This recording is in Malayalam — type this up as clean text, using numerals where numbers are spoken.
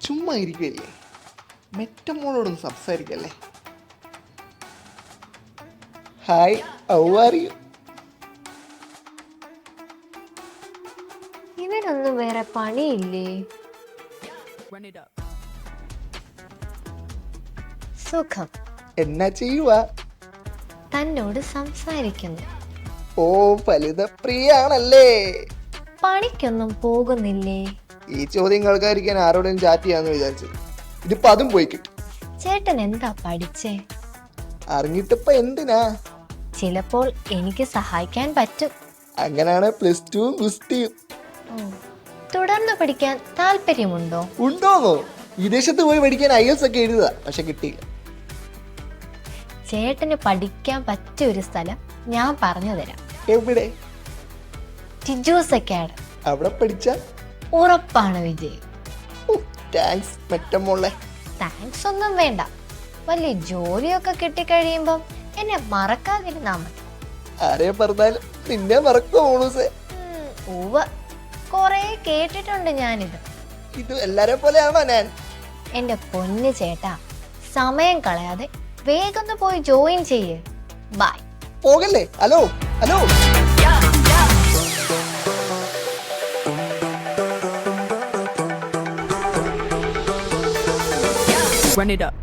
ചുമ്മാ ഇരിക്കുകയല്ലേ, മെറ്റമോളോടൊന്ന് സംസാരിക്കല്ലേ. Hi, how are you? ഇവനൊന്നും വേറെ പണിയില്ലേ? സുഖം. എന്നാ ചെയ്യുവാ? തന്നോട് സംസാരിക്കുന്നു. ഓ, ഫലിതപ്രിയാണല്ലേ. പണിക്കൊന്നും പോകുന്നില്ലേ? ഈ ചോദ്യം കേൾക്കാതിരിക്കാൻ ആരോടും ചാറ്റ് ചെയ്യാന്ന് വിചാരിച്ചത്. ഇതിപ്പോ അതും പോയി കിട്ടി. ചേട്ടൻ എന്താ പഠിച്ചേ? അറിഞ്ഞിട്ടിപ്പ എന്തിനാ? ചിലപ്പോൾ എനിക്ക് സഹായിക്കാൻ പറ്റും. അങ്ങനെയാണ് +2 ഗുസ്തിയും. തുടർന്ന് പഠിക്കാൻ താല്പര്യമുണ്ടോ? ഉണ്ടോന്നോ? വിദേശത്ത് പോയി പഠിക്കാൻ IELTS ഒക്കെ എഴുതുക, പക്ഷെ കിട്ടിയില്ല. ചേട്ടന് പഠിക്കാൻ പറ്റിയ ഒരു സ്ഥലം ഞാൻ പറഞ്ഞു തരാം. എവിടെ? ടിജൂസ് അക്കാഡമി. അവിടെ പഠിച്ച ഉറപ്പാണ് വിജയം. താങ്ക്സ് മെറ്റമോളെ. താങ്ക്സ് ഒന്നും വേണ്ട. വലിയ ജോലിയൊക്കെ കിട്ടിക്കഴിയുമ്പം എന്നെ മറക്കാതിരുന്നാ മതി. ആരെ പറഞ്ഞാലും നിന്നെ മറക്കോ മോളൂസേ? ഉവ്വ, കൊറേ കേട്ടിട്ടുണ്ട് ഞാനിത്. ഇത് എല്ലാരെ പോലെയാണോ ഞാൻ? എന്റെ പൊന്നു ചേട്ടാ, സമയം കളയാതെ വേഗം പോയി ജോയിൻ ചെയ്യേ. ബൈ. പോകല്ലേ? Hello hello. Run it up.